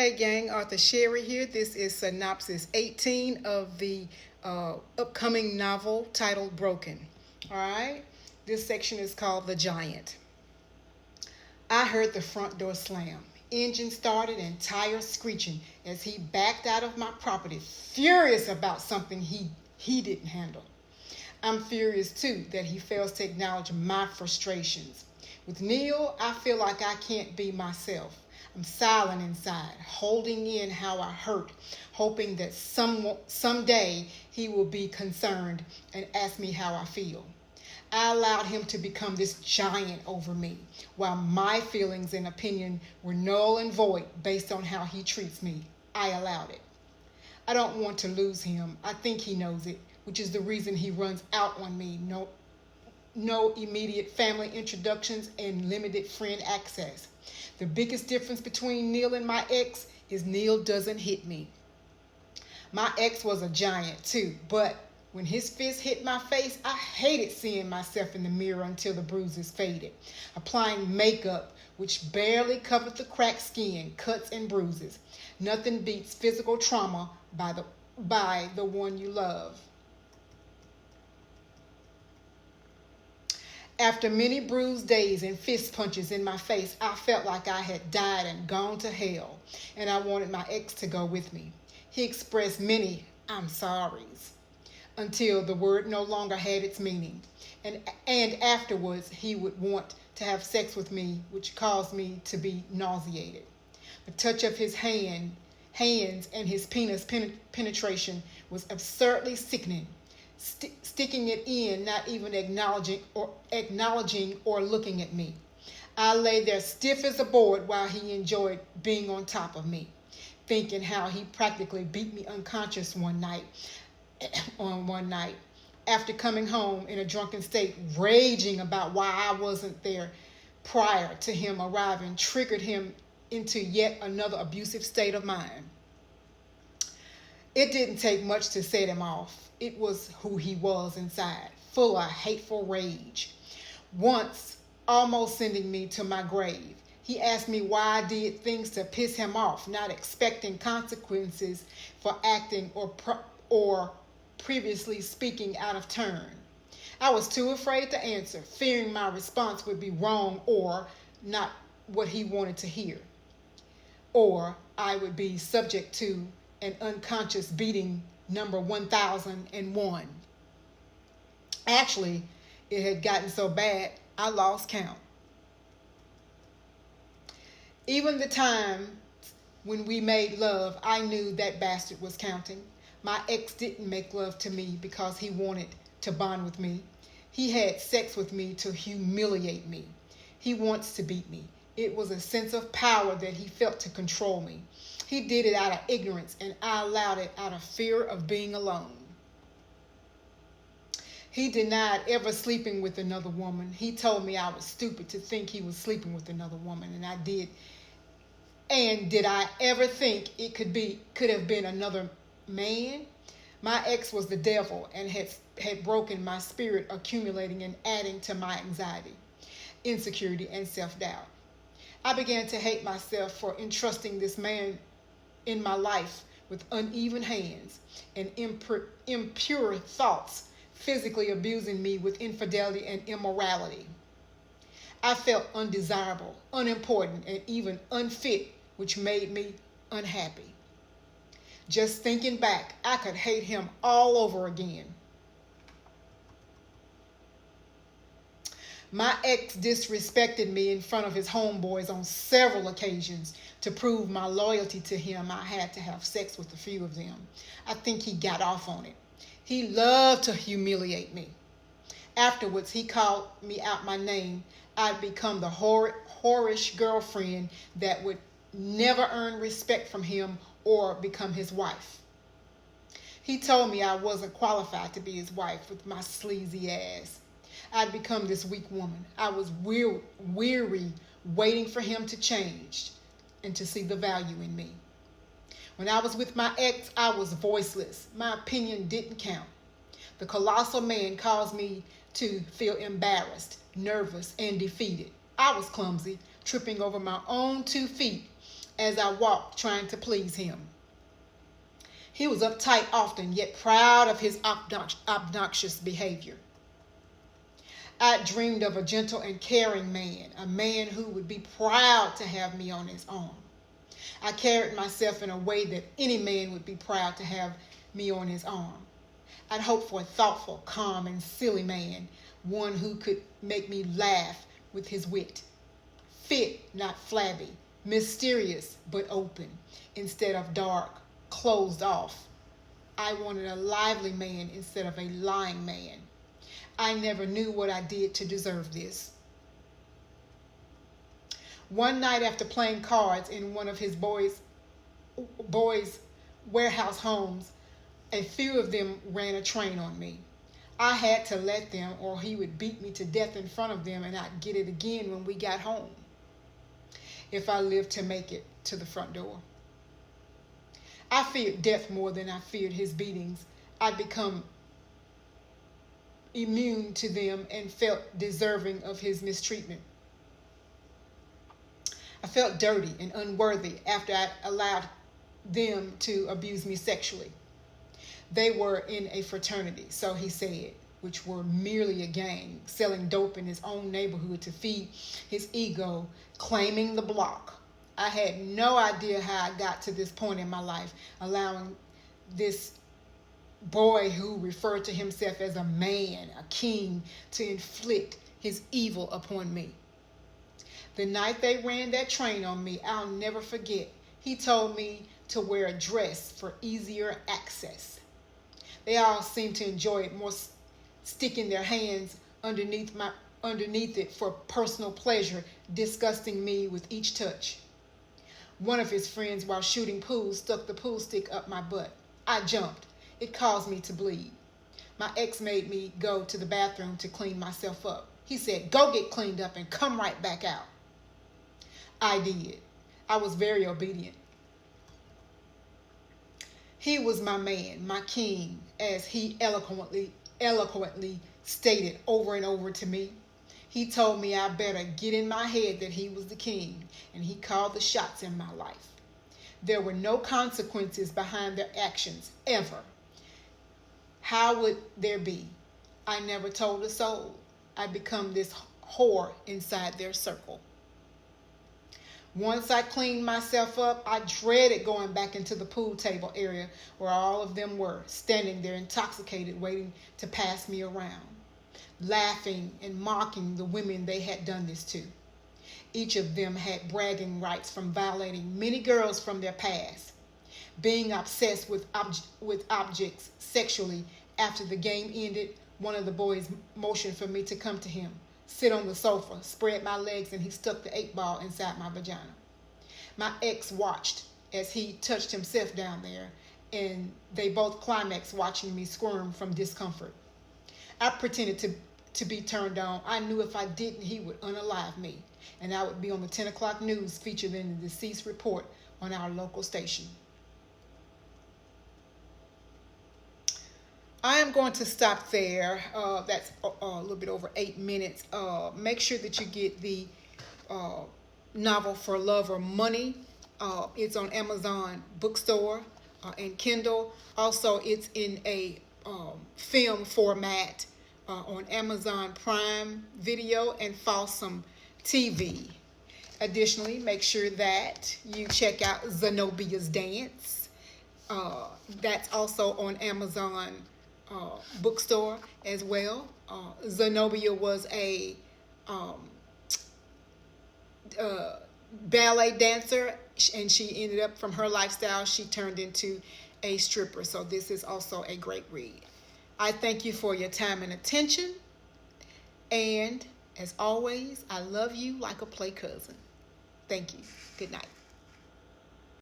Hey gang, Author Sherrie here. This is Synopsis 18 of the upcoming novel titled Broken. Alright, this section is called The Giant. I heard the front door slam, engine started and tires screeching as he backed out of my property, furious about something he didn't handle. I'm furious too that he fails to acknowledge my frustrations. With Neil, I feel like I can't be myself. I'm silent inside, holding in how I hurt, hoping that someday he will be concerned and ask me how I feel. I allowed him to become this giant over me, while my feelings and opinion were null and void based on how he treats me. I allowed it. I don't want to lose him. I think he knows it, which is the reason he runs out on me. No immediate family introductions and limited friend access. The biggest difference between Neil and my ex is Neil doesn't hit me. My ex was a giant too, but when his fist hit my face, I hated seeing myself in the mirror until the bruises faded. Applying makeup, which barely covered the cracked skin, cuts and bruises. Nothing beats physical trauma by the one you love. After many bruised days and fist punches in my face, I felt like I had died and gone to hell, and I wanted my ex to go with me. He expressed many "I'm sorries" until the word no longer had its meaning. And afterwards, he would want to have sex with me, which caused me to be nauseated. The touch of his hands and his penis penetration was absurdly sickening. Sticking it in, not even acknowledging or looking at me. I lay there stiff as a board while he enjoyed being on top of me, thinking how he practically beat me unconscious one night. After coming home in a drunken state, raging about why I wasn't there prior to him arriving, triggered him into yet another abusive state of mind. It didn't take much to set him off. It was who he was inside, full of hateful rage. Once, almost sending me to my grave, he asked me why I did things to piss him off, not expecting consequences for acting or previously speaking out of turn. I was too afraid to answer, fearing my response would be wrong or not what he wanted to hear, or I would be subject to an unconscious beating number 1001. Actually, it had gotten so bad, I lost count. Even the time when we made love, I knew that bastard was counting. My ex didn't make love to me because he wanted to bond with me. He had sex with me to humiliate me. He wants to beat me. It was a sense of power that he felt to control me. He did it out of ignorance, and I allowed it out of fear of being alone. He denied ever sleeping with another woman. He told me I was stupid to think he was sleeping with another woman, and I did. And did I ever think it could have been another man? My ex was the devil and had broken my spirit, accumulating and adding to my anxiety, insecurity, and self-doubt. I began to hate myself for entrusting this man in my life with uneven hands and impure thoughts, physically abusing me with infidelity and immorality. I felt undesirable, unimportant, and even unfit, which made me unhappy. Just thinking back, I could hate him all over again. My ex disrespected me in front of his homeboys on several occasions. To prove my loyalty to him, I had to have sex with a few of them. I think he got off on it. He loved to humiliate me. Afterwards, he called me out my name. I'd become the whorish girlfriend that would never earn respect from him or become his wife. He told me I wasn't qualified to be his wife with my sleazy ass. I'd become this weak woman. I was weary waiting for him to change and to see the value in me. When I was with my ex, I was voiceless. My opinion didn't count. The colossal man caused me to feel embarrassed, nervous, and defeated. I was clumsy, tripping over my own 2 feet. as I walked trying to please him. He was uptight often, yet proud of his obnoxious behavior. I dreamed of a gentle and caring man, a man who would be proud to have me on his arm. I carried myself in a way that any man would be proud to have me on his arm. I'd hoped for a thoughtful, calm, and silly man, one who could make me laugh with his wit. Fit, not flabby, mysterious, but open, instead of dark, closed off. I wanted a lively man instead of a lying man. I never knew what I did to deserve this. One night after playing cards in one of his boys' warehouse homes, a few of them ran a train on me. I had to let them, or he would beat me to death in front of them, and I'd get it again when we got home, if I lived to make it to the front door. I feared death more than I feared his beatings. I'd become immune to them and felt deserving of his mistreatment. I felt dirty and unworthy after I allowed them to abuse me sexually. They were in a fraternity, so he said, which were merely a gang, selling dope in his own neighborhood to feed his ego, claiming the block. I had no idea how I got to this point in my life, allowing this boy who referred to himself as a man, a king, to inflict his evil upon me. The night they ran that train on me, I'll never forget. He told me to wear a dress for easier access. They all seemed to enjoy it more, sticking their hands underneath it for personal pleasure, disgusting me with each touch. One of his friends, while shooting pool, stuck the pool stick up my butt. I jumped. It caused me to bleed. My ex made me go to the bathroom to clean myself up. He said, "Go get cleaned up and come right back out." I did. I was very obedient. He was my man, my king, as he eloquently stated over and over to me. He told me I better get in my head that he was the king, and he called the shots in my life. There were no consequences behind their actions, ever. How would there be? I never told a soul. I become this whore inside their circle. Once I cleaned myself up, I dreaded going back into the pool table area where all of them were, standing there intoxicated, waiting to pass me around, laughing and mocking the women they had done this to. Each of them had bragging rights from violating many girls from their past, being obsessed with objects sexually. After the game ended, one of the boys motioned for me to come to him, sit on the sofa, spread my legs, and he stuck the 8-ball inside my vagina. My ex watched as he touched himself down there, and they both climaxed watching me squirm from discomfort. I pretended to be turned on. I knew if I didn't, he would unalive me, and I would be on the 10 o'clock news featured in the deceased report on our local station. I am going to stop there. That's a little bit over 8 minutes. Make sure that you get the novel For Love or Money. It's on Amazon bookstore and Kindle. Also, it's in a film format on Amazon Prime Video and Folsom TV. Additionally, make sure that you check out Zenobia's Dance. That's also on Amazon bookstore as well. Zenobia was a ballet dancer, and she ended up, from her lifestyle, she turned into a stripper. So this is also a great read. I thank you for your time and attention. And as always, I love you like a play cousin. Thank you. Good night.